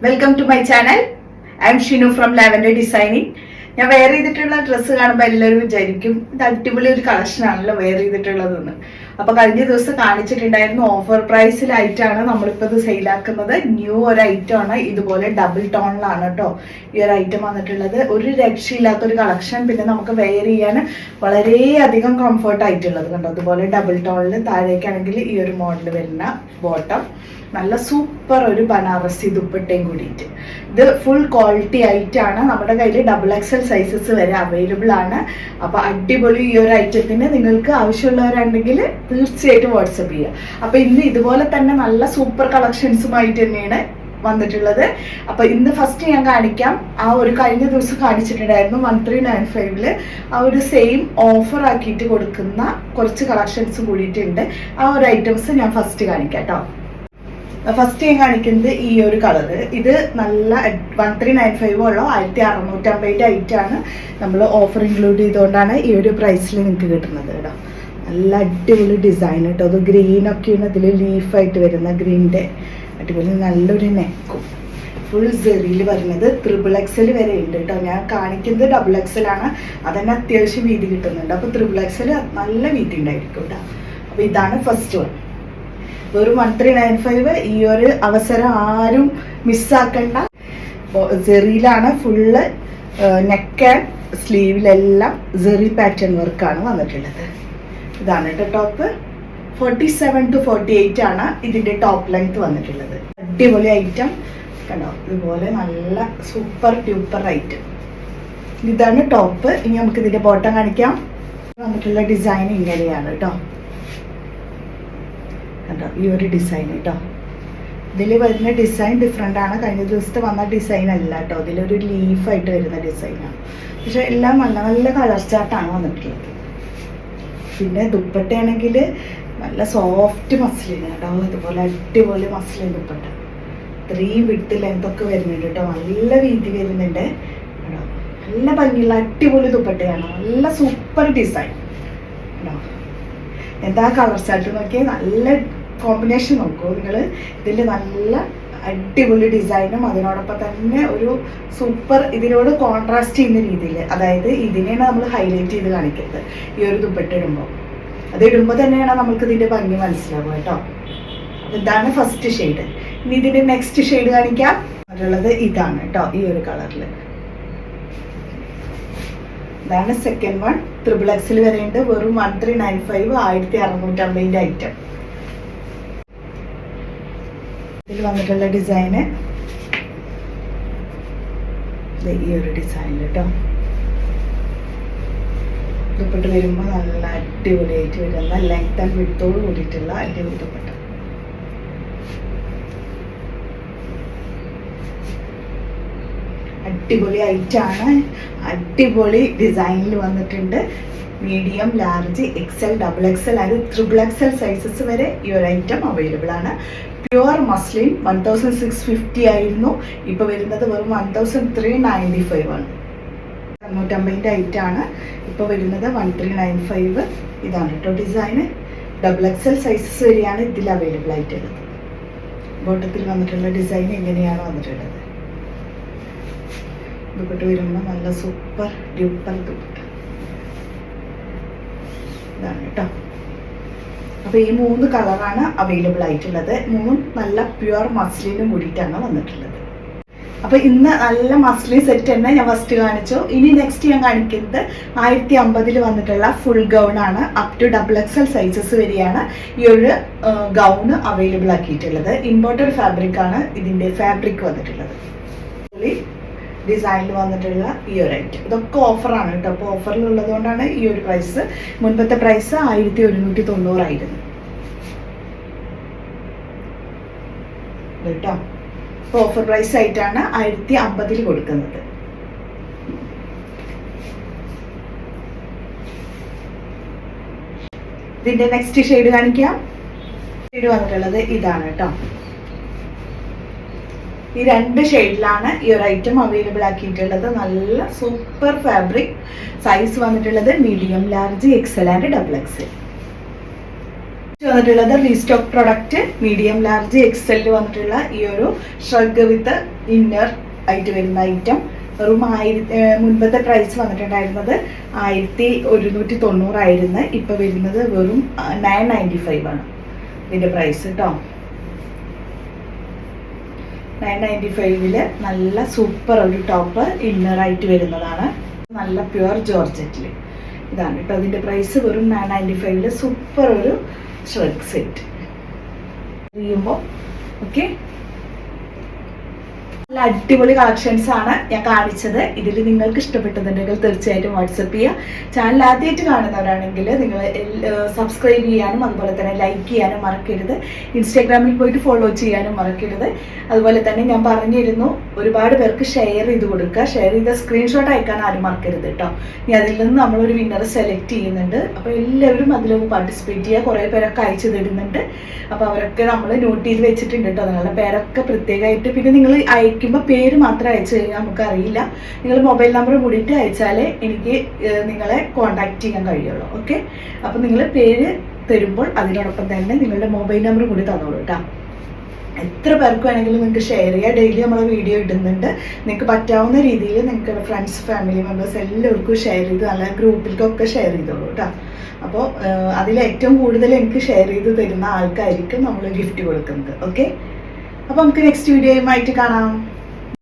Welcome to my channel. I am Shinu from Lavender Designing. ഞാൻ wear ചെയ്തിട്ടുള്ള dress കാണുമ്പോൾ എല്ലാവരും വിചാരിക്കും ഇത് അടിപൊളി ഒരു കളക്ഷൻ ആണല്ലോ വെയർ ചെയ്തിട്ടുള്ളതെന്ന്. അപ്പൊ കഴിഞ്ഞ ദിവസം കാണിച്ചിട്ടുണ്ടായിരുന്നു ഓഫർ പ്രൈസിലായിട്ടാണ് നമ്മളിപ്പോൾ ഇത് സെയിലാക്കുന്നത്. ന്യൂ ഒരു ഐറ്റം ആണ്, ഇതുപോലെ ഡബിൾ ടോണിലാണ് കേട്ടോ ഈ ഒരു ഐറ്റം വന്നിട്ടുള്ളത്. ഒരു രക്ഷയില്ലാത്തൊരു കളക്ഷൻ, പിന്നെ നമുക്ക് വെയർ ചെയ്യാൻ വളരെയധികം കംഫർട്ട് ആയിട്ടുള്ളത് കണ്ടോ. അതുപോലെ ഡബിൾ ടോണിൽ താഴേക്കാണെങ്കിൽ ഈ ഒരു മോഡൽ വരുന്ന ബോട്ടം, നല്ല സൂപ്പർ ഒരു ബനാറസി ദുപ്പട്ടയും കൂടിയിട്ട്. ഇത് ഫുൾ ക്വാളിറ്റി ആയിട്ടാണ്. നമ്മുടെ കയ്യിൽ XXL സൈസസ് വരെ അവൈലബിൾ ആണ്. അപ്പൊ അടിപൊളി ഈ ഒരു ഐറ്റത്തിന് നിങ്ങൾക്ക് ആവശ്യമുള്ളവരുണ്ടെങ്കിൽ തീർച്ചയായിട്ടും വാട്സപ്പ് ചെയ്യുക. അപ്പൊ ഇന്ന് ഇതുപോലെ തന്നെ നല്ല സൂപ്പർ കളക്ഷൻസുമായിട്ട് തന്നെയാണ് വന്നിട്ടുള്ളത്. അപ്പൊ ഇന്ന് ഫസ്റ്റ് ഞാൻ കാണിക്കാം. ആ ഒരു കഴിഞ്ഞ ദിവസം കാണിച്ചിട്ടുണ്ടായിരുന്നു 1395 ആ ഒരു സെയിം ഓഫർ ആക്കിയിട്ട് കൊടുക്കുന്ന കുറച്ച് കളക്ഷൻസും കൂടിയിട്ടുണ്ട്. ആ ഒരു ഐറ്റംസ് ഞാൻ ഫസ്റ്റ് കാണിക്കാം കേട്ടോ. ഫസ്റ്റ് ഞാൻ കാണിക്കുന്നത് ഈ ഒരു കളറ്. ഇത് നല്ല 1395 ഉള്ള 1650 ഐറ്റാണ്. നമ്മൾ ഓഫർ ഇൻക്ലൂഡ് ചെയ്തുകൊണ്ടാണ് ഈ ഒരു പ്രൈസിൽ നിങ്ങൾക്ക് കിട്ടുന്നത് കേട്ടോ. നല്ല അടിപൊളി ഡിസൈൻ കേട്ടോ. അത് ഗ്രീനൊക്കെയാണ് ഇതിൽ ലീഫായിട്ട് വരുന്ന ഗ്രീൻ്റെ അടിപൊളി നല്ലൊരു നെക്കും. ഫുൾ സെറിയിൽ വരുന്നത് XXL വരെ ഉണ്ട് കേട്ടോ. ഞാൻ കാണിക്കുന്നത് XXL ആണ്. അതന്നെ അത്യാവശ്യം വീതി കിട്ടുന്നുണ്ട്. അപ്പോൾ XXL നല്ല വീതി ഉണ്ടായിരിക്കും കേട്ടോ. അപ്പോൾ ഇതാണ് ഫസ്റ്റ് വൺ. വെറും 1395. ഈ ഒരു അവസരം ആരും മിസ്സാക്കണ്ട. സെറിയിലാണ് ഫുള്ള്. നെക്ക് ആൻഡ് സ്ലീവിലെല്ലാം സെറി പാറ്റേൺ വർക്കാണ് വന്നിട്ടുള്ളത്. ഇതാണ് കേട്ടോ ടോപ്പ്. 47 to 48 ആണ് ഇതിന്റെ ടോപ്പ് ലെങ്ത് വന്നിട്ടുള്ളത്. അടിപൊളി ഐറ്റം കണ്ടോ. ഇതുപോലെ നല്ല സൂപ്പർ ട്യൂപ്പർ ഐറ്റം. ഇതാണ് ടോപ്പ്. ഇനി നമുക്ക് ഇതിന്റെ ബോട്ടം കാണിക്കാം. വന്നിട്ടുള്ള ഡിസൈൻ ഇങ്ങനെയാണ് കേട്ടോ. കണ്ടോ ഈ ഒരു ഡിസൈൻ കേട്ടോ. ഇതിൽ വരുന്ന ഡിസൈൻ ഡിഫറെൻ്റ് ആണ്. കഴിഞ്ഞ ദിവസത്തെ വന്ന ഡിസൈൻ അല്ല കേട്ടോ. ഇതിലൊരു ലീഫായിട്ട് വരുന്ന ഡിസൈനാണ്. പക്ഷെ എല്ലാം നല്ല നല്ല കളർ ചാർട്ടാണ് വന്നിട്ടുള്ളത്. പിന്നെ ദുപ്പട്ടയാണെങ്കിൽ നല്ല സോഫ്റ്റ് മസ്ലിൻ കേട്ടോ. ഇതുപോലെ അടിപൊളി മസ്ലിൻ ദുപ്പട്ട. 3 വിഡ്ത്ത് ലെങ്തൊക്കെ വരുന്നുണ്ട് കേട്ടോ. നല്ല വീതി വരുന്നുണ്ട് കേട്ടോ. നല്ല ഭംഗിയുള്ള അടിപൊളി ദുപ്പട്ടയാണ്. നല്ല സൂപ്പർ ഡിസൈൻ കേട്ടോ. എന്താ കളർ ചാർട്ട് നോക്കിയാൽ നല്ല കോമ്പിനേഷൻ നോക്കൂ നിങ്ങൾ. ഇതിൽ നല്ല അടിപൊളി ഡിസൈനും അതിനോടൊപ്പം തന്നെ ഒരു സൂപ്പർ ഇതിനോട് കോൺട്രാസ്റ്റ് ചെയ്യുന്ന രീതിയിൽ, അതായത് ഇതിനെയാണ് നമ്മൾ ഹൈലൈറ്റ് ചെയ്ത് കാണിക്കുന്നത് ഈ ഒരു ദുപ്പട്ട ഇടുമ്പോൾ. അത് ഇടുമ്പോൾ തന്നെയാണ് നമുക്ക് ഇതിൻ്റെ ഭംഗി മനസ്സിലാവുക കേട്ടോ. ഇതാണ് ഫസ്റ്റ് ഷെയ്ഡ്. ഇനി ഇതിൻ്റെ നെക്സ്റ്റ് ഷെയ്ഡ് കാണിക്കാം. അതുള്ളത് ഇതാണ് കേട്ടോ. ഈ ഒരു കളറിൽ ഇതാണ് സെക്കൻഡ് വൺ. XXL വരെയുണ്ട്. വെറും 1395 1650 ഐറ്റം. ഇതിൽ വന്നിട്ടുള്ള ഡിസൈന് ഈ ഒരു ഡിസൈൻ കേട്ടോ. ദുപ്പട്ട വരുമ്പോൾ നല്ല അടിപൊളിയായിട്ട് വരുന്ന ലെങ്ത് ആൻഡ് വിഡ്ത്തോട് കൂടിയിട്ടുള്ള അടിപൊളി ദുപ്പട്ട. അടിപൊളി ഐറ്റാണ്. അടിപൊളി ഡിസൈനിൽ വന്നിട്ടുണ്ട്. മീഡിയം, ലാർജ്, XL, XXL അത് XXL സൈസസ് വരെ ഈ ഒരു ഐറ്റം അവൈലബിൾ ആണ്. പ്യുവർ മസ്ലിൻ 1650 ആയിരുന്നു. ഇപ്പോൾ വരുന്നത് വെറും 1395 ആണ്. 250 ഐറ്റാണ് ഇപ്പോൾ വരുന്നത്. 1395. ഇതാണ് കേട്ടോ ഡിസൈന്. XXL സൈസസ് വരെയാണ് ഇതിൽ അവൈലബിൾ ആയിട്ടുള്ളത്. ബോട്ടത്തിൽ വന്നിട്ടുള്ള ഡിസൈൻ എങ്ങനെയാണ് വന്നിട്ടുള്ളത്. ദുപ്പട്ട വരുമ്പോൾ നല്ല സൂപ്പർ ഡ്യൂപ്പർ ദുപ്പട്ട. ഇതാണ് കേട്ടോ. അപ്പോൾ ഈ 3 കളറാണ് അവൈലബിൾ ആയിട്ടുള്ളത്. 3 നല്ല പ്യുവർ മസ്ലിനും കൂടിയിട്ടാണ് വന്നിട്ടുള്ളത്. അപ്പോൾ ഇന്ന് നല്ല മസ്ലിൻ സെറ്റ് തന്നെ ഞാൻ ഫസ്റ്റ് കാണിച്ചു. ഇനി നെക്സ്റ്റ് ഞാൻ കാണിക്കുന്നത് 1050 വന്നിട്ടുള്ള ഫുൾ ഗൗൺ ആണ്. അപ് ടു XXL സൈസസ് വരെയാണ് ഈ ഒരു ഗൗണ് അവൈലബിൾ ആക്കിയിട്ടുള്ളത്. ഇമ്പോർട്ടഡ് ഫാബ്രിക് ആണ് ഇതിൻ്റെ ഫാബ്രിക് വന്നിട്ടുള്ളത്. ഡിസൈനിൽ വന്നിട്ടുള്ള ഈ ഒരു ഐറ്റം ഇതൊക്കെ ഓഫറാണ് കേട്ടോ. അപ്പോൾ ഓഫറിലുള്ളത് കൊണ്ടാണ് ഈ ഒരു പ്രൈസ്. മുൻപത്തെ പ്രൈസ് 1190 ആയിരുന്നു കേട്ടോ. അപ്പോൾ ഓഫർ പ്രൈസ് ആയിട്ടാണ് 1050 കൊടുക്കുന്നത്. ഇതിന്റെ നെക്സ്റ്റ് ഷെയ്ഡ് കാണിക്കാം. ഷെയ്ഡ് വന്നിട്ടുള്ളത് ഇതാണ് കേട്ടോ. ഈ 2 ഷെയ്ഡിലാണ് ഈ ഒരു ഐറ്റം അവൈലബിൾ ആക്കിയിട്ടുള്ളത്. നല്ല സൂപ്പർ ഫാബ്രിക്. സൈസ് വന്നിട്ടുള്ളത് medium, large, XL and XXL. വന്നിട്ടുള്ളത് restock product medium large XL വന്നിട്ടുള്ള ഈ ഒരു ഷ്രഗ് വിത്ത് ഇന്നർ ആയിട്ട് വരുന്ന ഐറ്റം. വെറും മുൻപത്തെ പ്രൈസ് വന്നിട്ടുണ്ടായിരുന്നത് 1190 ഇപ്പൊ വരുന്നത് വെറും 995 ആണ് ഇതിന്റെ പ്രൈസ് കേട്ടോ. 995 നല്ല സൂപ്പർ ഒരു ടോപ്പ് ഇന്നർ ആയിട്ട് വരുന്നതാണ്. നല്ല പ്യുവർ ജോർജറ്റിൽ ഇതാണ് കേട്ടോ അതിന്റെ പ്രൈസ്. വെറും 995 സൂപ്പർ ഒരു ഷ്രഗ് സെറ്റ് ചെയ്യുമ്പോൾ. ഓക്കെ, നല്ല അടിപൊളി കളക്ഷൻസ് ആണ് ഞാൻ കാണിച്ചത്. ഇതിൽ നിങ്ങൾക്ക് ഇഷ്ടപ്പെട്ടതുണ്ടെങ്കിൽ തീർച്ചയായിട്ടും വാട്സപ്പ് ചെയ്യുക. ചാനൽ ആദ്യമായിട്ട് കാണുന്നവരാണെങ്കിൽ നിങ്ങൾ സബ്സ്ക്രൈബ് ചെയ്യാനും അതുപോലെ തന്നെ ലൈക്ക് ചെയ്യാനും മറക്കരുത്. ഇൻസ്റ്റാഗ്രാമിൽ പോയിട്ട് ഫോളോ ചെയ്യാനും മറക്കരുത്. അതുപോലെ തന്നെ ഞാൻ പറഞ്ഞിരുന്നു ഒരുപാട് പേർക്ക് ഷെയർ ചെയ്ത് കൊടുക്കുക. ഷെയർ ചെയ്ത സ്ക്രീൻഷോട്ട് അയക്കാൻ ആരും മറക്കരുത് കേട്ടോ. ഇനി അതിൽ നിന്ന് നമ്മളൊരു വിന്നറെ സെലക്ട് ചെയ്യുന്നുണ്ട്. അപ്പോൾ എല്ലാവരും അതിലൊന്ന് പാർട്ടിസിപ്പേറ്റ് ചെയ്യുക. കുറേ പേരൊക്കെ അയച്ചു തരുന്നുണ്ട്. അപ്പോൾ അവരൊക്കെ നമ്മൾ നോട്ട് ചെയ്ത് വെച്ചിട്ടുണ്ട് കേട്ടോ. നിങ്ങളുടെ പേരൊക്കെ പ്രത്യേകമായിട്ട്. പിന്നെ നിങ്ങൾ അയക്കുമ്പോൾ പേര് മാത്രം അയച്ചു കഴിഞ്ഞാൽ നമുക്കറിയില്ല. നിങ്ങൾ മൊബൈൽ നമ്പർ കൂടിയിട്ട് അയച്ചാലേ എനിക്ക് നിങ്ങളെ കോൺടാക്ട് ചെയ്യാൻ കഴിയുള്ളൂ. ഓക്കെ, അപ്പോൾ നിങ്ങൾ പേര് തരുമ്പോൾ അതിനോടൊപ്പം തന്നെ നിങ്ങളുടെ മൊബൈൽ നമ്പർ കൂടി തന്നോളൂ കേട്ടോ. എത്ര പേർക്ക് വേണമെങ്കിലും നിങ്ങൾക്ക് ഷെയർ ചെയ്യുക. ഡെയിലി നമ്മൾ വീഡിയോ ഇടുന്നുണ്ട്. നിങ്ങൾക്ക് പറ്റാവുന്ന രീതിയിൽ നിങ്ങൾക്ക് ഫ്രണ്ട്സ് ഫാമിലി മെമ്പേഴ്സ് എല്ലാവർക്കും ഷെയർ ചെയ്ത് നല്ല ഗ്രൂപ്പിലേക്കൊക്കെ ഷെയർ ചെയ്തോളൂ കേട്ടോ. അപ്പോൾ അതിൽ ഏറ്റവും കൂടുതൽ എനിക്ക് ഷെയർ ചെയ്ത് തരുന്ന ആൾക്കായിരിക്കും നമ്മൾ ഗിഫ്റ്റ് കൊടുക്കുന്നത്. ഓക്കെ, അപ്പോൾ നമുക്ക് നെക്സ്റ്റ് വീഡിയോയുമായിട്ട് കാണാം.